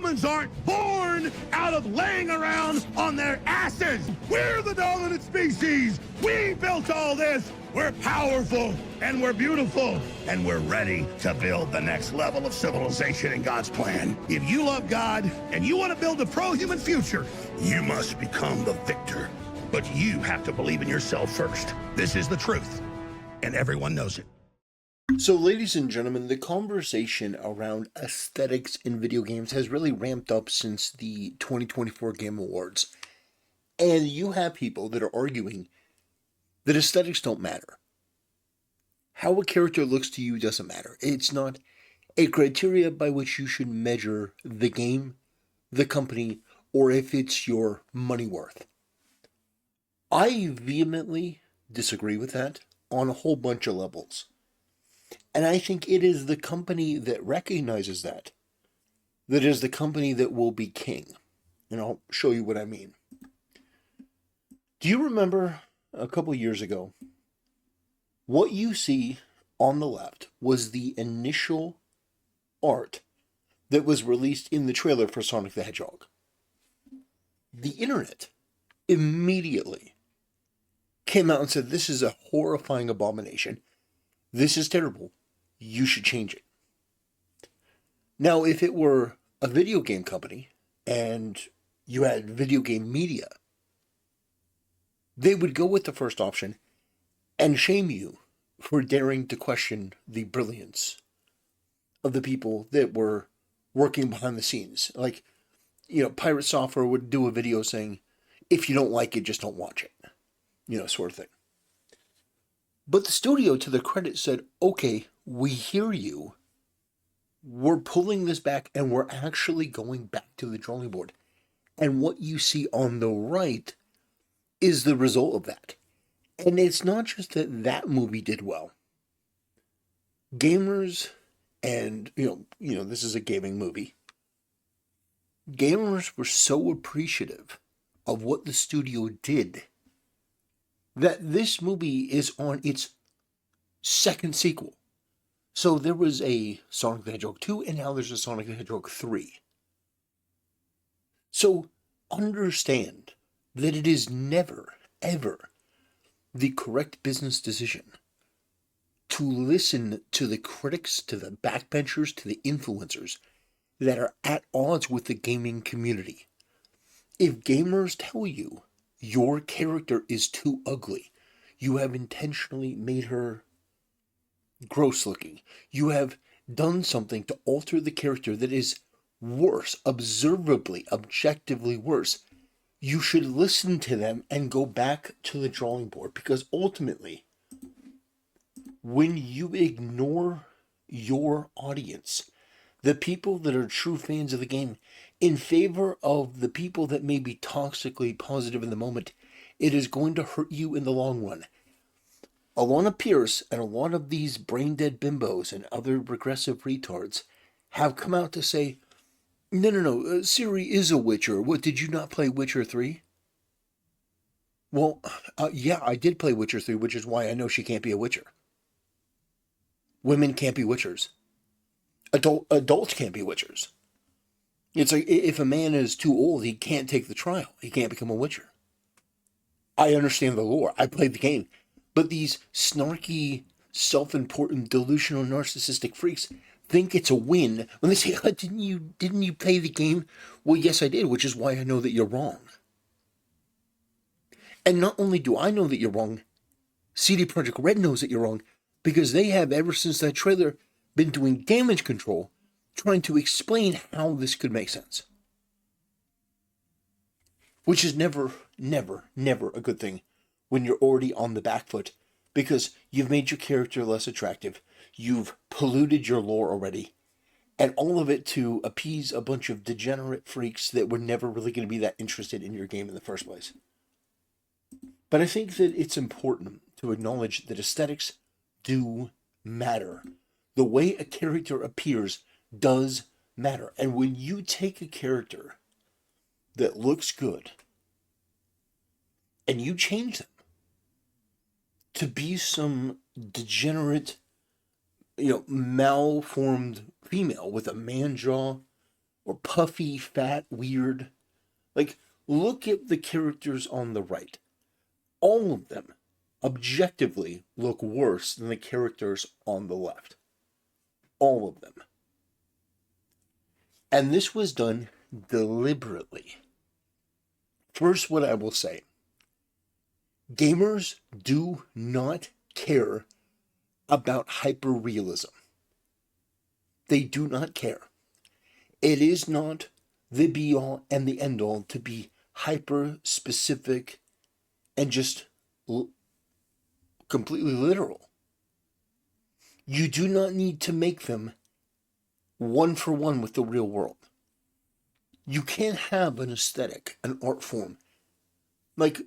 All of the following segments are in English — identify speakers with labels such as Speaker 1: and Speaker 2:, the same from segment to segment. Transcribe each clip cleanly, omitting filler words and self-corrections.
Speaker 1: Humans aren't born out of laying around on their asses. We're the dominant species. We built all this. We're powerful and we're beautiful and we're ready to build the next level of civilization in God's plan. If you love God and you want to build a pro-human future, you must become the victor. But you have to believe in yourself first. This is the truth, and everyone knows it.
Speaker 2: So, ladies and gentlemen, the conversation around aesthetics in video games has really ramped up since the 2024 Game Awards. And you have people that are arguing that aesthetics don't matter. How a character looks to you doesn't matter. It's not a criteria by which you should measure the game, the company, or if it's your money worth. I vehemently disagree with that on a whole bunch of levels. And I think it is the company that recognizes that is the company that will be king. And I'll show you what I mean. Do you remember a couple years ago, what you see on the left was the initial art that was released in the trailer for Sonic the Hedgehog? The internet immediately came out and said, this is a horrifying abomination. This is terrible. You should change it. Now, if it were a video game company and you had video game media, they would go with the first option and shame you for daring to question the brilliance of the people that were working behind the scenes. Like, Pirate Software would do a video saying, if you don't like it, just don't watch it. Sort of thing. But the studio, to their credit, said, okay, we hear you. We're pulling this back and we're actually going back to the drawing board. And what you see on the right is the result of that. And it's not just that that movie did well. Gamers, and, this is a gaming movie. Gamers were so appreciative of what the studio did that this movie is on its second sequel. So there was a Sonic the Hedgehog 2, and now there's a Sonic the Hedgehog 3. So understand that it is never, ever the correct business decision to listen to the critics, to the backbenchers, to the influencers that are at odds with the gaming community. If gamers tell you your character is too ugly, you have intentionally made her gross looking, you have done something to alter the character that is worse, observably, objectively worse, you should listen to them and go back to the drawing board. Because ultimately, when you ignore your audience, the people that are true fans of the game, in favor of the people that may be toxically positive in the moment, it is going to hurt you in the long run. Alana Pierce and a lot of these brain-dead bimbos and other regressive retards have come out to say, no, Siri is a Witcher. What, did you not play Witcher 3? Well, yeah, I did play Witcher 3, which is why I know she can't be a Witcher. Women can't be Witchers. Adults can't be Witchers. It's like, if a man is too old, he can't take the trial. He can't become a Witcher. I understand the lore. I played the game. But these snarky, self-important, delusional, narcissistic freaks think it's a win when they say, oh, didn't you play the game? Well, yes, I did, which is why I know that you're wrong. And not only do I know that you're wrong, CD Projekt Red knows that you're wrong, because they have, ever since that trailer, been doing damage control, trying to explain how this could make sense. Which is never, never, never a good thing when you're already on the back foot, because you've made your character less attractive, you've polluted your lore already, and all of it to appease a bunch of degenerate freaks that were never really going to be that interested in your game in the first place. But I think that it's important to acknowledge that aesthetics do matter. The way a character appears does matter. And when you take a character that looks good and you change them to be some degenerate, malformed female with a man jaw, or puffy, fat, weird. Like, look at the characters on the right. All of them objectively look worse than the characters on the left. All of them. And this was done deliberately. First, what I will say, gamers do not care about hyperrealism. They do not care. It is not the be-all and the end-all to be hyper-specific and just completely literal. You do not need to make them one for one with the real world. You can't have an aesthetic, an art form. Like,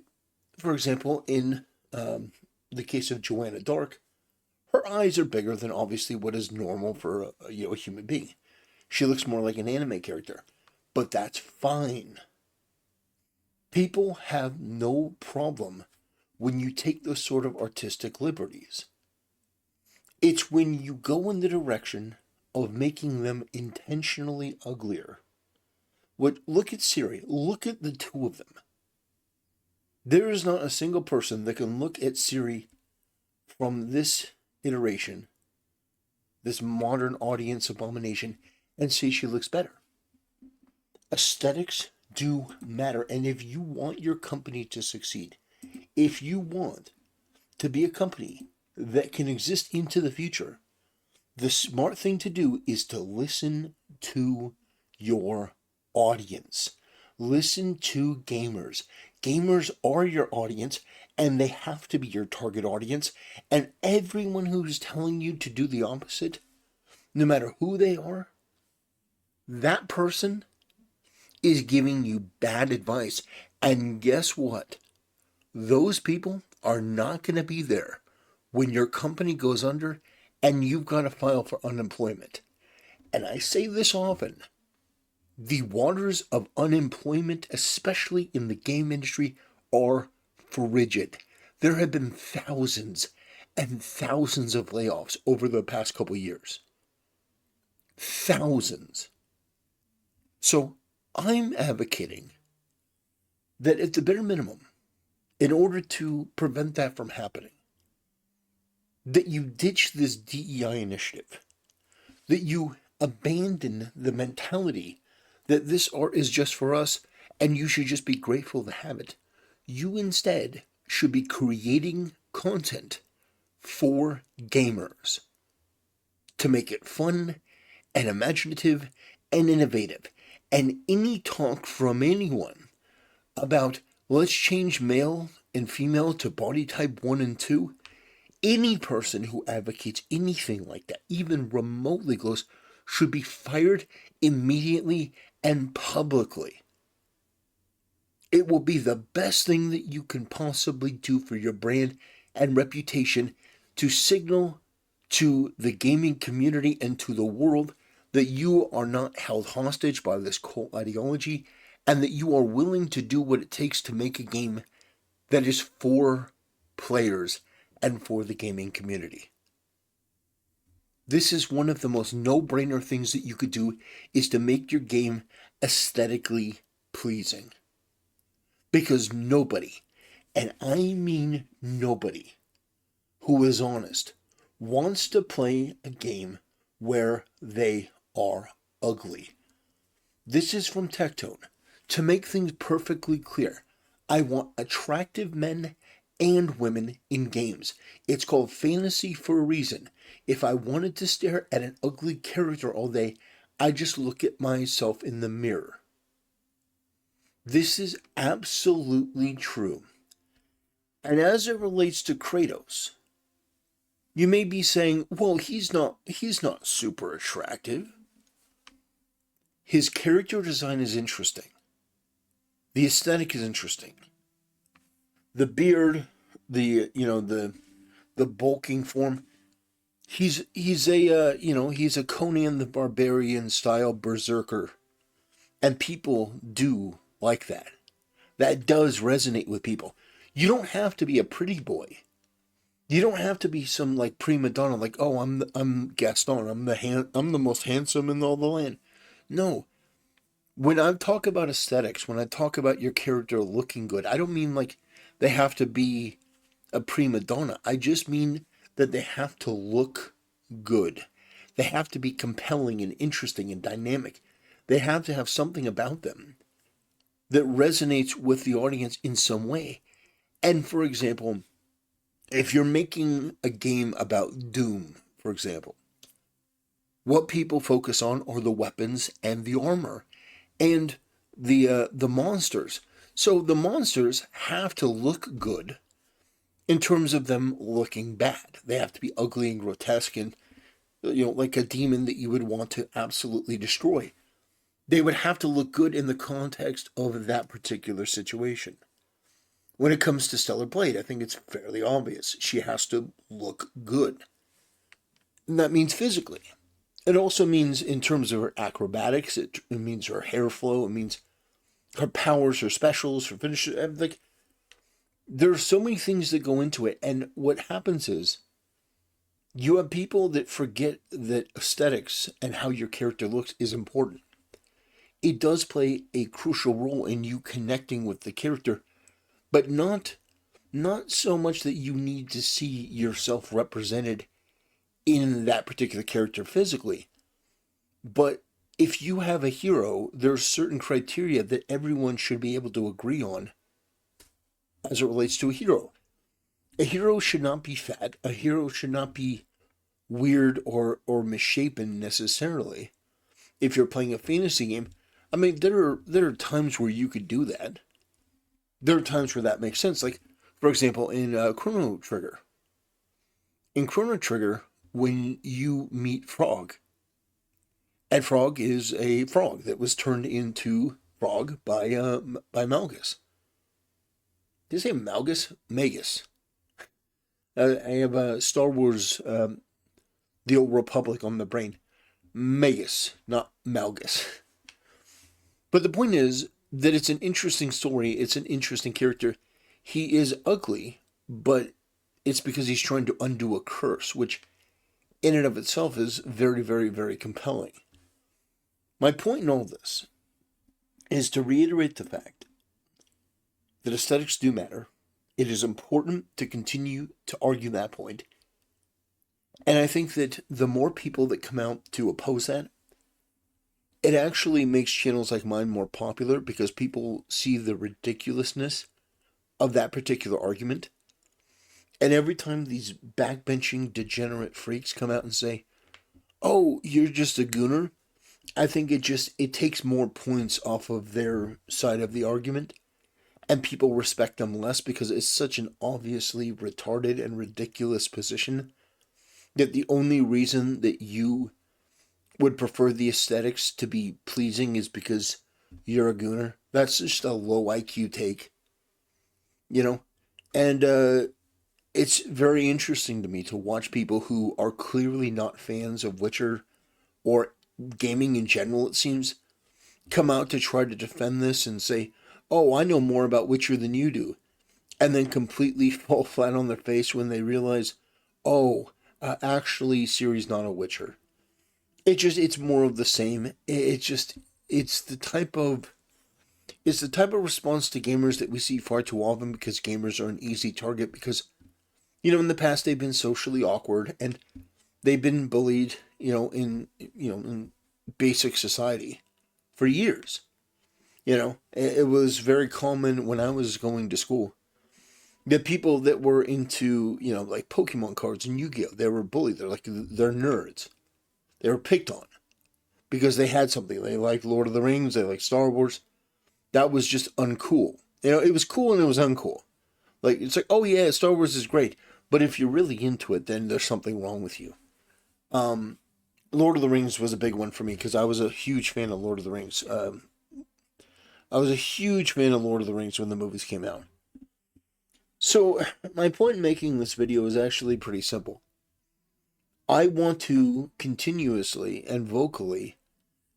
Speaker 2: for example, in the case of Joanna Dark, her eyes are bigger than obviously what is normal for a human being. She looks more like an anime character, but that's fine. People have no problem when you take those sort of artistic liberties. It's when you go in the direction of making them intentionally uglier. Look at Siri. Look at the two of them. There is not a single person that can look at Siri from this iteration, this modern audience abomination, and say she looks better. Aesthetics do matter. And if you want your company to succeed, if you want to be a company that can exist into the future, the smart thing to do is to listen to your audience. Listen to gamers. Gamers are your audience, and they have to be your target audience. And everyone who's telling you to do the opposite, no matter who they are, that person is giving you bad advice. And guess what? Those people are not going to be there when your company goes under and you've got to file for unemployment. And I say this often, the waters of unemployment, especially in the game industry, are frigid. There have been thousands and thousands of layoffs over the past couple years. Thousands. So I'm advocating that at the bare minimum, in order to prevent that from happening, that you ditch this DEI initiative, that you abandon the mentality that this art is just for us and you should just be grateful to have it. You instead should be creating content for gamers to make it fun and imaginative and innovative. And any talk from anyone about let's change male and female to body type 1 and 2, any person who advocates anything like that, even remotely close, should be fired immediately and publicly. It will be the best thing that you can possibly do for your brand and reputation to signal to the gaming community and to the world that you are not held hostage by this cult ideology and that you are willing to do what it takes to make a game that is for players and for the gaming community. This is one of the most no-brainer things that you could do, is to make your game aesthetically pleasing. Because nobody, and I mean nobody, who is honest, wants to play a game where they are ugly. This is from Tectone. To make things perfectly clear, I want attractive men and women in games. It's called fantasy for a reason. If I wanted to stare at an ugly character all day, I just look at myself in the mirror. This is absolutely true. And as it relates to Kratos, you may be saying, well, he's not super attractive. His character design is interesting. The aesthetic is interesting. The beard, the bulking form. He's a Conan the Barbarian style berserker, and people do like that. That does resonate with people. You don't have to be a pretty boy. You don't have to be some like prima donna, like, oh, I'm Gaston. I'm the most handsome in all the land. No, When I talk about aesthetics, when I talk about your character looking good, I don't mean like they have to be a prima donna. I just mean that they have to look good. They have to be compelling and interesting and dynamic. They have to have something about them that resonates with the audience in some way. And for example, if you're making a game about Doom, for example, what people focus on are the weapons and the armor and the monsters. So the monsters have to look good in terms of them looking bad. They have to be ugly and grotesque and like a demon that you would want to absolutely destroy. They would have to look good in the context of that particular situation. When it comes to Stellar Blade, I think it's fairly obvious. She has to look good. And that means physically. It also means in terms of her acrobatics, it means her hair flow, it means her powers, her specials, her finishes. Like, there are so many things that go into it. And what happens is you have people that forget that aesthetics and how your character looks is important. It does play a crucial role in you connecting with the character, but not so much that you need to see yourself represented in that particular character physically. But if you have a hero, there's certain criteria that everyone should be able to agree on as it relates to a hero. A hero should not be fat. A hero should not be weird or misshapen necessarily. If you're playing a fantasy game, I mean, there are times where you could do that. There are times where that makes sense. Like, for example, in Chrono Trigger. In Chrono Trigger, when you meet Frog, and Frog is a frog that was turned into Frog by Malgus. Did you say Malgus? Magus. I have Star Wars, The Old Republic on the brain. Magus, not Malgus. But the point is that it's an interesting story. It's an interesting character. He is ugly, but it's because he's trying to undo a curse, which in and of itself is very, very, very compelling. My point in all this is to reiterate the fact that aesthetics do matter. It is important to continue to argue that point. And I think that the more people that come out to oppose that, it actually makes channels like mine more popular because people see the ridiculousness of that particular argument. And every time these backbenching degenerate freaks come out and say, "Oh, you're just a gooner," I think it takes more points off of their side of the argument, and people respect them less because it's such an obviously retarded and ridiculous position that the only reason that you would prefer the aesthetics to be pleasing is because you're a gooner. That's just a low IQ take, And it's very interesting to me to watch people who are clearly not fans of Witcher or gaming in general, it seems, come out to try to defend this and say, "Oh, I know more about Witcher than you do," and then completely fall flat on their face when they realize, "Oh, actually, Ciri's not a Witcher." It's more of the same. It's the type of response to gamers that we see far too often because gamers are an easy target because, in the past they've been socially awkward and they've been bullied, in basic society for years. It was very common when I was going to school. The people that were into, like Pokemon cards and Yu-Gi-Oh, they were bullied. They're nerds. They were picked on because they had something. They liked Lord of the Rings. They liked Star Wars. That was just uncool. It was cool and it was uncool. Like, it's like, oh yeah, Star Wars is great. But if you're really into it, then there's something wrong with you. Lord of the Rings was a big one for me because I was a huge fan of Lord of the Rings. I was a huge fan of Lord of the Rings when the movies came out. So, my point in making this video is actually pretty simple. I want to continuously and vocally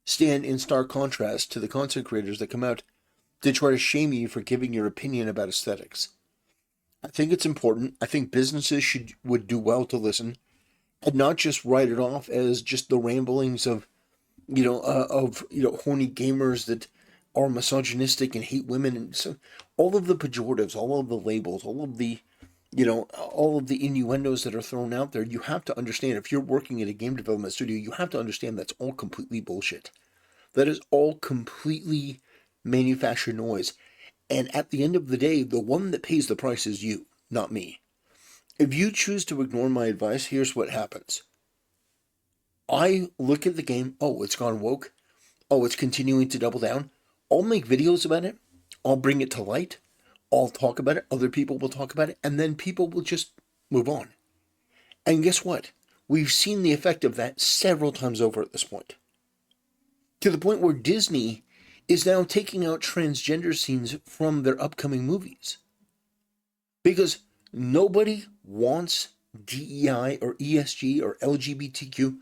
Speaker 2: stand in stark contrast to the content creators that come out to try to shame you for giving your opinion about aesthetics. I think it's important. I think businesses would do well to listen and not just write it off as just the ramblings of horny gamers that are misogynistic and hate women, and so all of the pejoratives, all of the labels, all of the innuendos that are thrown out there. You have to understand, if you're working at a game development studio, you have to understand that's all completely bullshit. That is all completely manufactured noise. And at the end of the day, the one that pays the price is you, not me. If you choose to ignore my advice, here's what happens. I look at the game, oh, it's gone woke. Oh, it's continuing to double down. I'll make videos about it. I'll bring it to light. I'll talk about it. Other people will talk about it. And then people will just move on. And guess what? We've seen the effect of that several times over at this point. To the point where Disney is now taking out transgender scenes from their upcoming movies. Because nobody wants DEI or ESG or LGBTQ.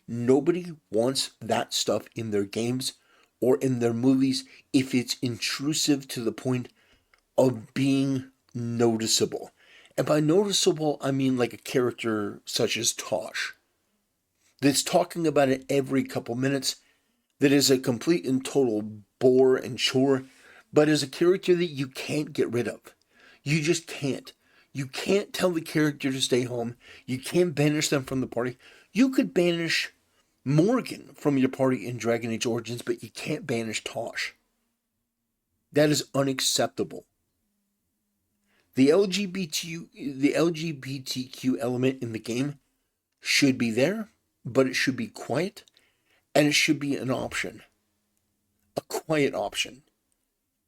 Speaker 2: Nobody wants that stuff in their games or in their movies if it's intrusive to the point of being noticeable. And by noticeable, I mean like a character such as Tosh, that's talking about it every couple minutes, that is a complete and total bore and chore, but is a character that you can't get rid of. You just can't. You can't tell the character to stay home. You can't banish them from the party. You could banish Morgan from your party in Dragon Age Origins, but you can't banish Tosh. That is unacceptable. The LGBTQ element in the game should be there, but it should be quiet, and it should be an option. A quiet option.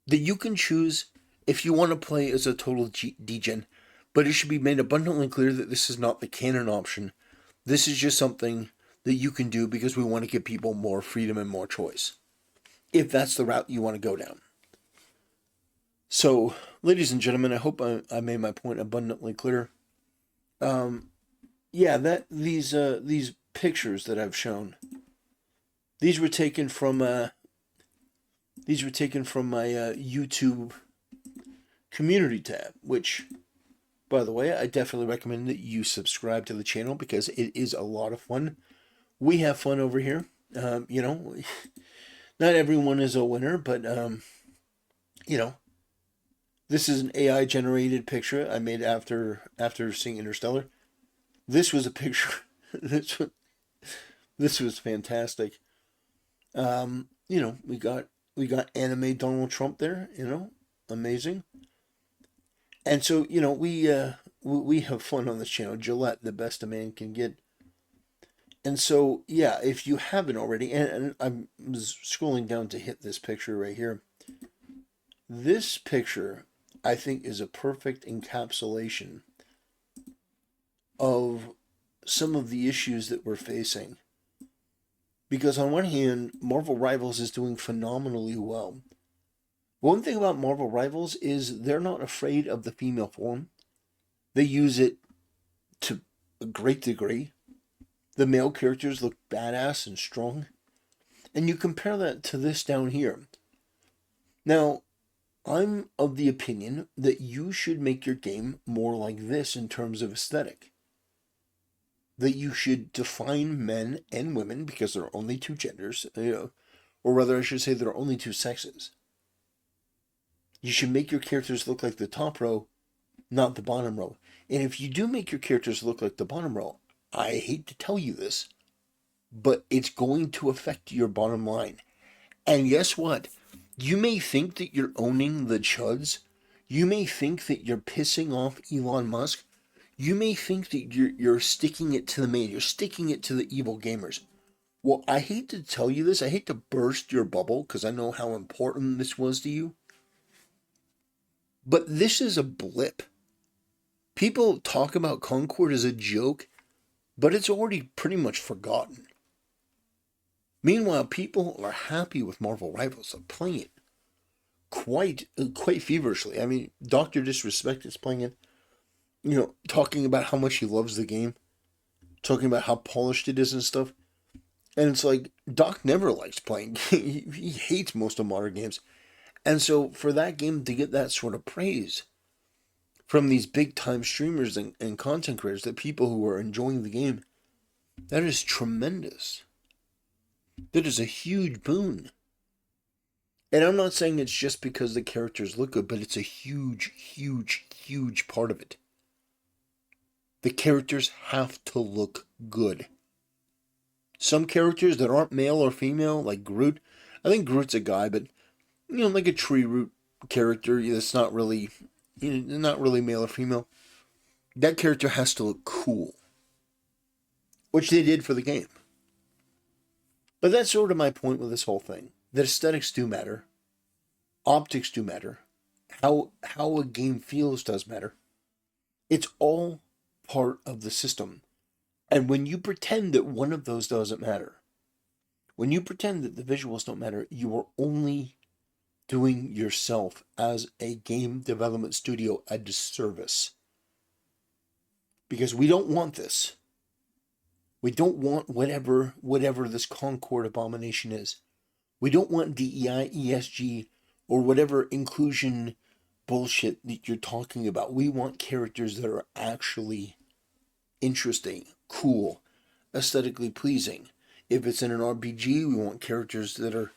Speaker 2: That you can choose if you want to play as a total degen, but it should be made abundantly clear that this is not the canon option. This is just something that you can do because we want to give people more freedom and more choice, if that's the route you want to go down. So, ladies and gentlemen, I hope I made my point abundantly clear. These pictures that I've shown, these were taken from my YouTube community tab, which, by the way, I definitely recommend that you subscribe to the channel because it is a lot of fun. We have fun over here. Not everyone is a winner, but, this is an AI generated picture I made after seeing Interstellar. This was a picture. This was fantastic. We got anime Donald Trump there. Amazing. And so we have fun on this channel. Gillette, the best a man can get. And so, yeah, if you haven't already, and I'm scrolling down to hit this picture right here. This picture, I think, is a perfect encapsulation of some of the issues that we're facing. Because on one hand, Marvel Rivals is doing phenomenally well. One thing about Marvel Rivals is they're not afraid of the female form. They use it to a great degree. The male characters look badass and strong. And you compare that to this down here. Now, I'm of the opinion that you should make your game more like this in terms of aesthetic. That you should define men and women, because there are only two genders, or rather I should say there are only two sexes. You should make your characters look like the top row, not the bottom row. And if you do make your characters look like the bottom row, I hate to tell you this, but it's going to affect your bottom line. And guess what? You may think that you're owning the chuds. You may think that you're pissing off Elon Musk. You may think that you're sticking it to the man. You're sticking it to the evil gamers. Well, I hate to tell you this. I hate to burst your bubble because I know how important this was to you. But this is a blip. People talk about Concord as a joke, but it's already pretty much forgotten. Meanwhile, people are happy with Marvel Rivals. They're playing it quite feverishly. I mean, Dr. Disrespect is playing it, talking about how much he loves the game, talking about how polished it is and stuff. And it's like, Doc never likes playing. He hates most of modern games. And so for that game to get that sort of praise from these big-time streamers and content creators, that people who are enjoying the game, that is tremendous. That is a huge boon. And I'm not saying it's just because the characters look good, but it's a huge, huge, huge part of it. The characters have to look good. Some characters that aren't male or female, like Groot, I think Groot's a guy, but like a tree root character that's not really, not really male or female. That character has to look cool, which they did for the game. But that's sort of my point with this whole thing. That aesthetics do matter, optics do matter, how a game feels does matter. It's all part of the system. And when you pretend that one of those doesn't matter, when you pretend that the visuals don't matter, you are only doing yourself as a game development studio a disservice. Because we don't want this. We don't want whatever this Concord abomination is. We don't want DEI, ESG, or whatever inclusion bullshit that you're talking about. We want characters that are actually interesting, cool, aesthetically pleasing. If it's in an RPG, we want characters that are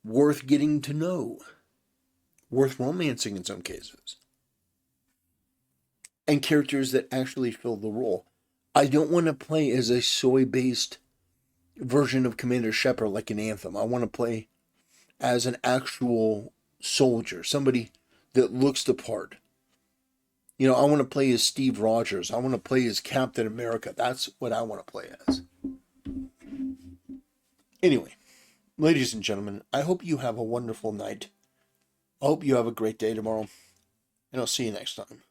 Speaker 2: worth getting to know, worth romancing in some cases, and characters that actually fill the role. I don't want to play as a soy-based version of Commander Shepard like an Anthem. I want to play as an actual soldier, somebody that looks the part. I want to play as Steve Rogers. I want to play as Captain America. That's what I want to play as. Anyway, ladies and gentlemen, I hope you have a wonderful night. I hope you have a great day tomorrow, and I'll see you next time.